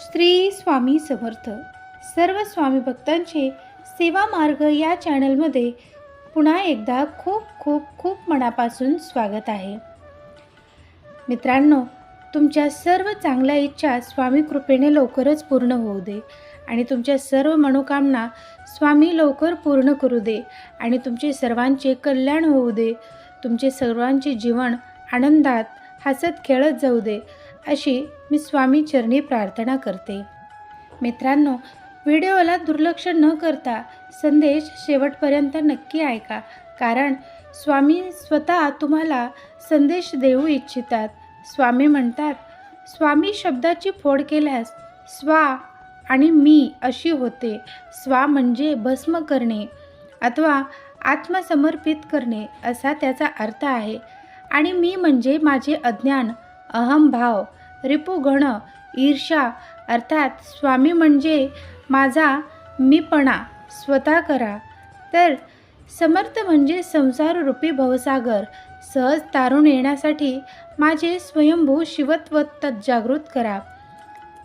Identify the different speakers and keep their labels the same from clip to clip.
Speaker 1: श्री स्वामी समर्थ. सर्व स्वामी भक्तांचे सेवा मार्ग या चॅनलमध्ये पुन्हा एकदा खूप खूप खूप मनापासून स्वागत आहे. मित्रांनो, तुमच्या सर्व चांगल्या इच्छा स्वामी कृपेने लवकरच पूर्ण होऊ दे आणि तुमच्या सर्व मनोकामना स्वामी लवकर पूर्ण करू दे आणि तुमचे सर्वांचे कल्याण होऊ दे. तुमचे सर्वांचे जीवन आनंदात हसत खेळत जाऊ दे अशी मी स्वामी चरणी प्रार्थना करते. मित्रांनो, व्हिडिओला दुर्लक्ष न करता संदेश शेवटपर्यंत नक्की ऐका, कारण स्वामी स्वतः तुम्हाला संदेश देऊ इच्छितात. स्वामी म्हणतात, स्वामी शब्दाची फोड केल्यास स्वा आणि मी अशी होते. स्वा म्हणजे भस्म करणे अथवा आत्मसमर्पित करणे असा त्याचा अर्थ आहे, आणि मी म्हणजे माझे अज्ञान, अहंभाव, रिपुगण, ईर्ष्या, अर्थात स्वामी म्हणजे माझा मीपणा स्वतः करा. तर समर्थ म्हणजे संसाररूपी भवसागर सहज तारून येण्यासाठी माझे स्वयंभू शिवत्व जागृत करा.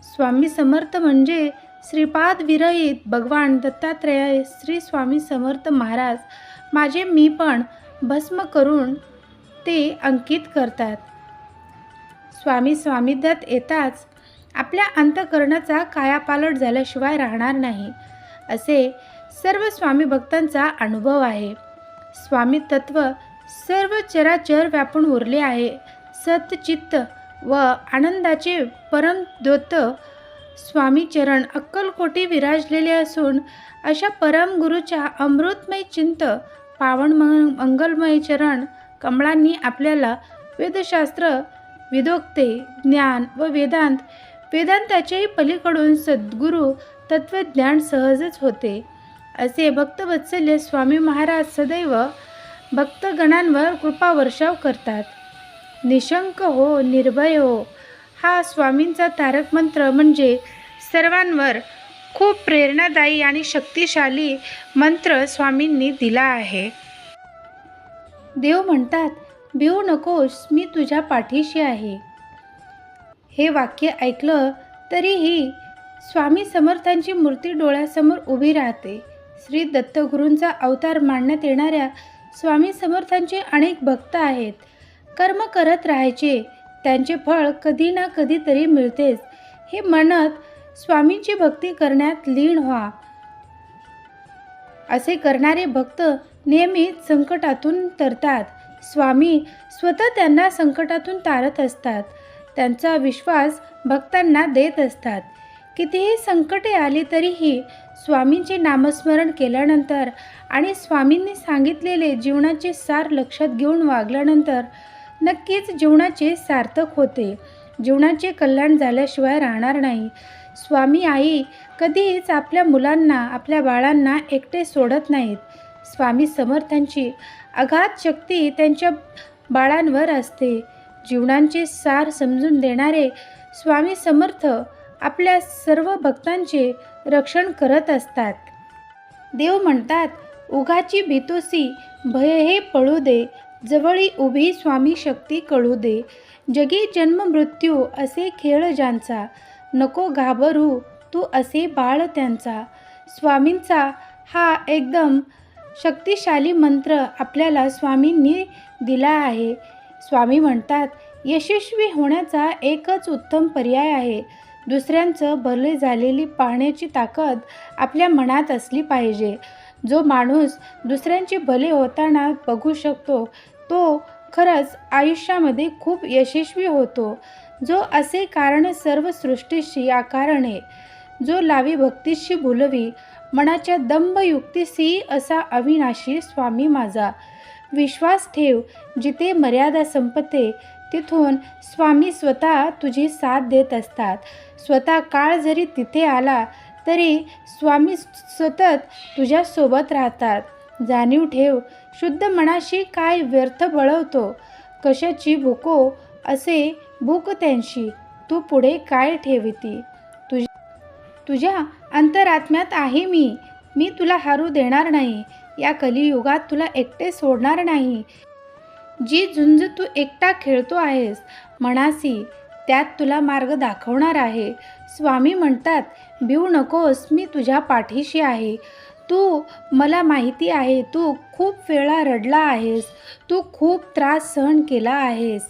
Speaker 1: स्वामी समर्थ म्हणजे श्रीपाद विरहित भगवान दत्तात्रेय श्री स्वामी समर्थ महाराज माझे मीपण भस्म करून ते अंकित करतात. स्वामी स्वामित्वात येताच आपल्या अंतःकरणाचा कायापालट झाल्याशिवाय राहणार नाही, असे सर्व स्वामी भक्तांचा अनुभव आहे. स्वामी तत्व सर्व चराचर व्यापून उरले आहे. सतचित्त व आनंदाचे परमद्योत स्वामी चरण अक्कलकोटी विराजलेले असून अशा परमगुरूच्या अमृतमय चिंत पावन मंगलमय चरण कमळांनी आपल्याला वेदशास्त्र, विदोक्ते, ज्ञान व वेदांताच्याही पलीकडून सद्गुरू तत्वज्ञान सहजच होते, असे भक्तवत्सल्य स्वामी महाराज सदैव भक्तगणांवर कृपावर्षाव करतात. निशंक हो, निर्भय हो, हा स्वामींचा तारक मंत्र म्हणजे सर्वांवर खूप प्रेरणादायी आणि शक्तिशाली मंत्र स्वामींनी दिला आहे. देव म्हणतात, भिवू नकोस, मी तुझ्या पाठीशी आहे. हे वाक्य ऐकलं तरीही स्वामी समर्थांची मूर्ती डोळ्यासमोर उभी राहते. श्री दत्तगुरूंचा अवतार मानण्यात येणाऱ्या स्वामी समर्थांचे अनेक भक्त आहेत. कर्म करत राहायचे, त्यांचे फळ कधी ना कधी तरी मिळतेच हे म्हणत स्वामींची भक्ती करण्यात लीन व्हा. असे करणारे भक्त नेहमीच संकटातून तरतात. स्वामी स्वतः त्यांना संकटातून तारत असतात. त्यांचा विश्वास भक्तांना देत असतात. कितीही संकटे आली तरीही स्वामींचे नामस्मरण केल्यानंतर आणि स्वामींनी सांगितलेले जीवनाचे सार लक्षात घेऊन वागल्यानंतर नक्कीच जीवनाचे सार्थक होते. जीवनाचे कल्याण झाल्याशिवाय राहणार नाही. स्वामी आई कधीच आपल्या मुलांना, आपल्या बाळांना एकटे सोडत नाहीत. स्वामी समर्थांची अगाध शक्ती त्यांच्या बाळांवर असते. जीवनाचे सार समजून देणारे स्वामी समर्थ आपल्या सर्व भक्तांचे रक्षण करत असतात. देव म्हणतात, उगाची भीतोसी भय हे पळू दे, जवळी उभी स्वामी शक्ती कळू दे. जगी जन्म मृत्यू असे खेळ ज्यांचा, नको घाबरू तू असे बाळ त्यांचा. स्वामींचा हा एकदम शक्तिशाली मंत्र आपल्याला स्वामींनी दिला आहे. स्वामी म्हणतात, यशस्वी होण्याचा एकच उत्तम पर्याय आहे. दुसऱ्यांचं भले झालेली पाहण्याची ताकद आपल्या मनात असली पाहिजे. जो माणूस दुसऱ्यांचे भले होताना बघू शकतो तो खरंच आयुष्यामध्ये खूप यशस्वी होतो. जो असे कारण सर्व सृष्टीशी आकारणे, जो लावी भक्तीशी बोलवी, मनाच्या दंभयुक्तीशी असा अविनाशी स्वामी माझा. विश्वास ठेव, जिथे मर्यादा संपते तिथून स्वामी स्वतः तुझी साथ देत असतात. स्वतः काळ जरी तिथे आला तरी स्वामी सतत तुझ्यासोबत राहतात. जाणीव ठेव, शुद्ध मनाशी काय व्यर्थ बळवतो, कशाची भुको असे भूक त्यांशी, तू पुढे काय ठेविती. तुझ्या अंतरात्म्यात आहे मी तुला हरू देणार नाही. या कलियुगात तुला एकटे सोडणार नाही. जी झुंज तू एकटा खेळतो आहेस मनासी, त्यात तुला मार्ग दाखवणार आहे. स्वामी म्हणतात, भिवू नकोस, मी तुझ्या पाठीशी आहे. तू मला माहिती आहे, तू खूप वेळा रडला आहेस, तू खूप त्रास सहन केला आहेस.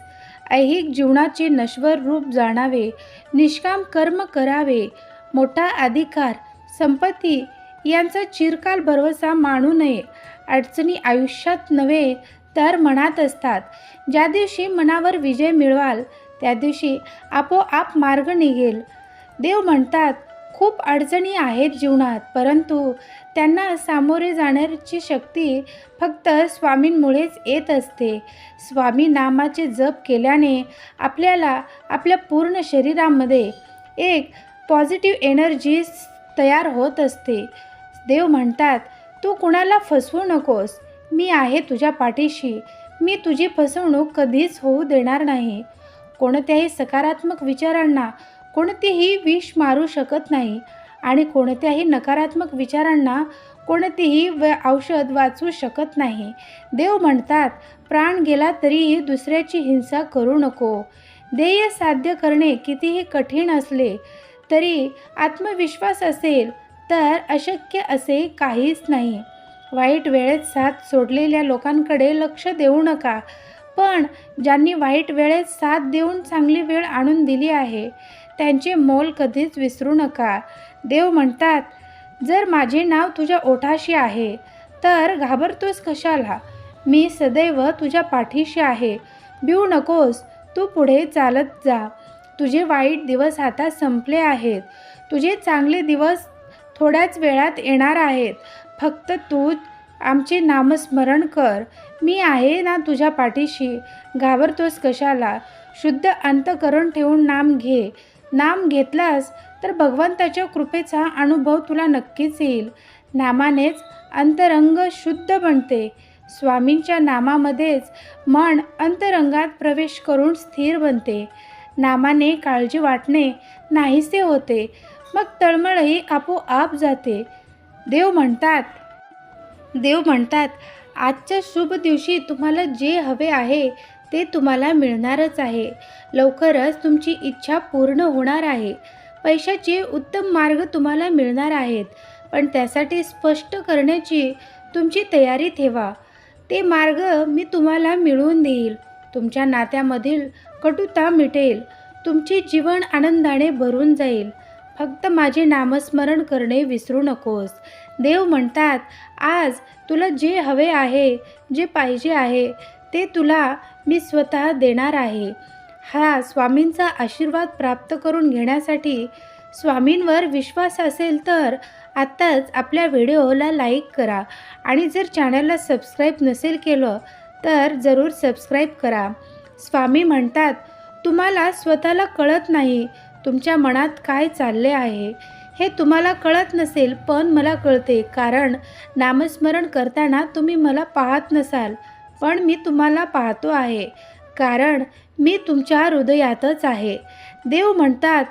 Speaker 1: ऐहिक जीवनाचे नश्वर रूप जाणावे, निष्काम कर्म करावे, मोठा अधिकार, संपत्ती यांचा चिरकाल भरवसा मानू नये. अडचणी आयुष्यात नव्हे तर मनात असतात. ज्या दिवशी मनावर विजय मिळवाल त्या दिवशी आपोआप मार्ग निघेल. देव म्हणतात, खूप अडचणी आहेत जीवनात, परंतु त्यांना सामोरे जाण्याची शक्ती फक्त स्वामींमुळेच येत असते. स्वामी नामाचे जप केल्याने आपल्याला आपल्या पूर्ण शरीरामध्ये एक पॉझिटिव्ह एनर्जी तयार होत असते. देव म्हणतात, तू कुणाला फसवू नकोस, मी आहे तुझ्या पाठीशी. मी तुझी फसवणूक कधीच होऊ देणार नाही. कोणत्याही सकारात्मक विचारांना कोणतेही विष मारू शकत नाही आणि कोणत्याही नकारात्मक विचारांना कोणतेही औषध वाचवू शकत नाही. देव म्हणतात, प्राण गेला तरीही दुसऱ्याची हिंसा करू नको. ध्येय साध्य करणे कितीही कठीण असले तरी आत्मविश्वास असेल तर अशक्य असे काहीच नाही. वाईट वेळेत साथ सोडलेल्या लोकांकडे लक्ष देऊ नका, पण ज्यांनी वाईट वेळेत साथ देऊन चांगली वेळ आणून दिली आहे त्यांचे मोल कधीच विसरू नका. देव म्हणतात, जर माझे नाव तुझ्या ओठाशी आहे तर घाबरतोस कशाला? मी सदैव तुझ्या पाठीशी आहे. भिवू नकोस, तू पुढे चालत जा. तुझे वाईट दिवस आता संपले आहेत. तुझे चांगले दिवस थोड्याच वेळात येणार आहेत. फक्त तू आमचे नामस्मरण कर. मी आहे ना तुझ्या पाठीशी. घाबरतोस कशाला? शुद्ध अंतःकरण ठेवून नाम घे. नाम घेतलास तर भगवंताच्या कृपेचा अनुभव तुला नक्कीच येईल. नामानेच अंतरंग शुद्ध बनते. स्वामींच्या नामामध्येच मन अंतरंगात प्रवेश करून स्थिर बनते. नामाने काळजी वाटणे नाहीसे होते, मग तळमळही आपोआप जाते. देव म्हणतात, आजच्या शुभ दिवशी तुम्हाला जे हवे आहे ते तुम्हाला मिळणारच आहे. लवकरच तुमची इच्छा पूर्ण होणार आहे. पैशाचे उत्तम मार्ग तुम्हाला मिळणार आहेत, पण त्यासाठी स्पष्ट करण्याची तुमची तयारी ठेवा. ते मार्ग मी तुम्हाला मिळवून देईल. तुमच्या नात्यामधील कटुता मिटेल. तुमचे जीवन आनंदाने भरून जाईल. फक्त माझे नामस्मरण करणे विसरू नकोस. देव म्हणतात, आज तुला जे हवे आहे, जे पाहिजे आहे ते तुला मी स्वतः देणार आहे. हा स्वामींचा आशीर्वाद प्राप्त करून घेण्यासाठी स्वामींवर विश्वास असेल तर आत्ताच आपल्या व्हिडिओला लाईक करा आणि जर चॅनलला सबस्क्राईब नसेल केलं तर जरूर सबस्क्राईब करा. स्वामी म्हणतात, तुम्हाला स्वतःला कळत नाही तुमच्या मनात काय चालले आहे. हे तुम्हाला कळत नसेल, पण मला कळते, कारण नामस्मरण करताना तुम्ही मला पाहत नसाल, पण मी तुम्हाला पाहतो आहे, कारण मी तुमच्या हृदयातच आहे. देव म्हणतात,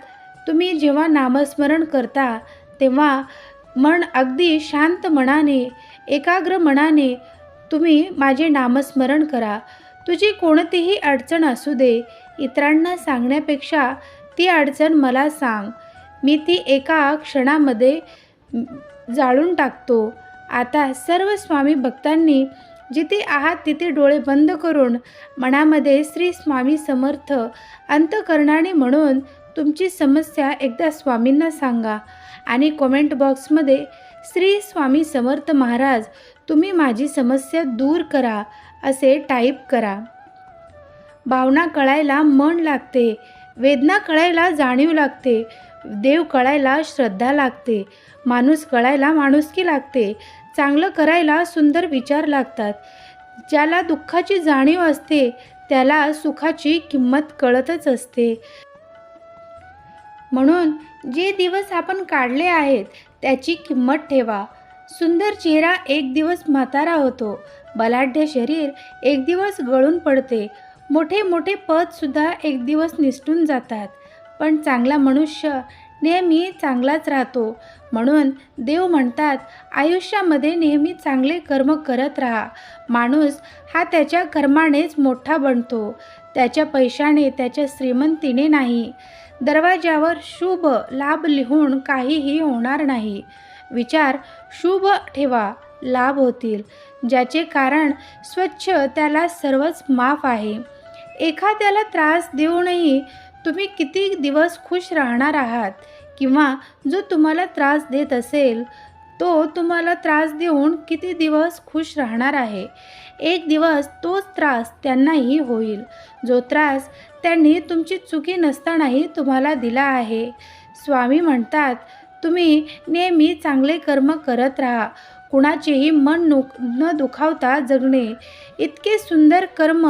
Speaker 1: तुम्ही जेव्हा नामस्मरण करता तेव्हा मन अगदी शांत मनाने, एकाग्र मनाने तुम्ही माझे नामस्मरण करा. तुझी कोणतीही अडचण असू दे, इतरांना सांगण्यापेक्षा ती अडचण मला सांग. मी ती एका क्षणामध्ये जाळून टाकतो. आता सर्व स्वामी भक्तांनी जिथे आहात तिथे डोळे बंद करून मनामध्ये श्री स्वामी समर्थ अंतःकरणाने म्हणून तुमची समस्या एकदा स्वामींना सांगा आणि कमेंट बॉक्समध्ये श्री स्वामी समर्थ महाराज तुम्ही माझी समस्या दूर करा असे टाईप करा. भावना कळायला मन लागते, वेदना कळायला जाणीव लागते, देव कळायला श्रद्धा लागते, माणूस कळायला माणुसकी लागते, चांगलं करायला सुंदर विचार लागतात. ज्याला दुःखाची जाणीव असते त्याला सुखाची किंमत कळतच असते. म्हणून जे दिवस आपण काढले आहेत त्याची किंमत ठेवा. सुंदर चेहरा एक दिवस म्हातारा होतो, बलाढ्य शरीर एक दिवस गळून पडते, मोठे मोठे पदसुद्धा एक दिवस निसटून जातात, पण चांगला मनुष्य नेहमी चांगलाच राहतो. म्हणून देव म्हणतात, आयुष्यामध्ये नेहमी चांगले कर्म करत राहा. माणूस हा त्याच्या कर्मानेच मोठा बनतो. त्याच्या पैशाने, त्याच्या श्रीमंतीने नाही. दरवाजावर शुभ लाभ लिहून काहीही होणार नाही. विचार शुभ ठेवा, लाभ होतील. ज्याचे कारण स्वच्छ त्याला सर्वच माफ आहे. एखाद्याला त्रास देऊनही तुम्ही किती दिवस खुश राहणार आहात, किंवा जो तुम्हाला त्रास देत असेल तो तुम्हाला त्रास देऊन किती दिवस खुश राहणार आहे. एक दिवस तोच त्रास त्यांनाही होईल, जो त्रास त्यांनी तुमची चुकी नसतानाही तुम्हाला दिला आहे. स्वामी म्हणतात, तुम्ही नेहमी चांगले कर्म करत राहा. कुणाचेही मन न दुखावता जगणे इतके सुंदर कर्म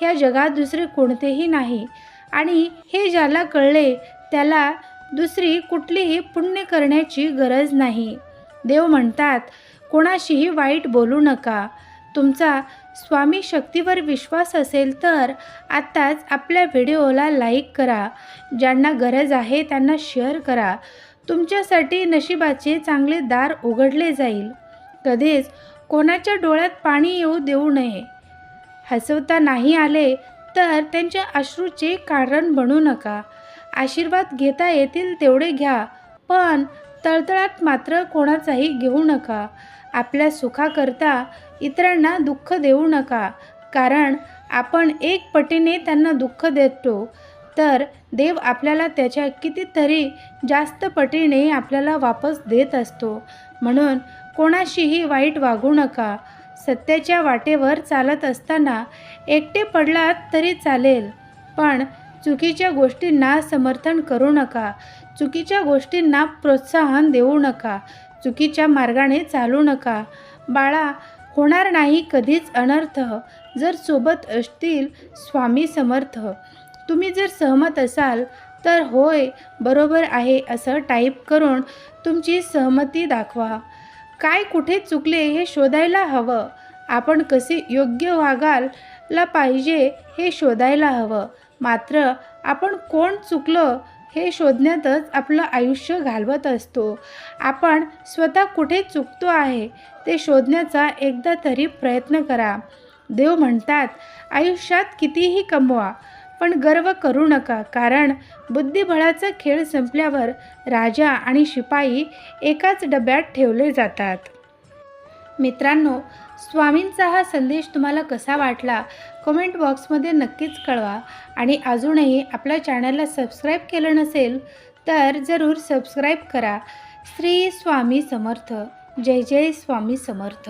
Speaker 1: ह्या जगात दुसरे कोणतेही नाही. आणि हे ज्याला कळले त्याला दुसरी कुठलीही पुण्य करण्याची गरज नाही. देव म्हणतात, कोणाशीही वाईट बोलू नका. तुमचा स्वामी शक्तीवर विश्वास असेल तर आत्ताच आपल्या व्हिडिओला लाईक करा. ज्यांना गरज आहे त्यांना शेअर करा. तुमच्यासाठी नशिबाचे चांगले दार उघडले जाईल. कधीच कोणाच्या डोळ्यात पाणी येऊ देऊ नये. हसवता नाही आले तर त्यांच्या अश्रूचे कारण बनू नका. आशीर्वाद घेता येतील तेवढे घ्या, पण तळतळात मात्र कोणाचाही घेऊ नका. आपल्या सुखाकरता इतरांना दुःख देऊ नका, कारण आपण एक पटीने त्यांना दुःख देतो तर देव आपल्याला त्याच्या कितीतरी जास्त पटीने आपल्याला वापस देत असतो. म्हणून कोणाशीही वाईट वागू नका. सत्याच्या वाटेवर चालत असताना एकटे पडलात तरी चालेल, पण चुकीच्या गोष्टींना समर्थन करू नका. चुकीच्या गोष्टींना प्रोत्साहन देऊ नका. चुकीच्या मार्गाने चालू नका. बाळा, होणार नाही कधीच अनर्थ जर सोबत असतील स्वामी समर्थ. तुम्ही जर सहमत असाल तर होय, बरोबर आहे असं टाईप करून तुमची सहमती दाखवा. काय कुठे चुकले हे शोधायला हवं. आपण कसे योग्य वागायला पाहिजे हे शोधायला हवं. मात्र आपण कोण चुकलं हे शोधण्यातच आपलं आयुष्य घालवत असतो. आपण स्वतः कुठे चुकतो आहे ते शोधण्याचा एकदा तरी प्रयत्न करा. देव म्हणतात, आयुष्यात कितीही कमवा, पण गर्व करू नका, कारण बुद्धिबळाचा खेळ संपल्यावर राजा आणि शिपाई एकाच डब्यात ठेवले जातात. मित्रांनो, स्वामींचा हा संदेश तुम्हाला कसा वाटला कमेंट बॉक्समध्ये नक्कीच कळवा. आणि अजूनही आपल्या चॅनलला सबस्क्राईब केलं नसेल तर जरूर सबस्क्राईब करा. श्री स्वामी समर्थ. जय जय स्वामी समर्थ.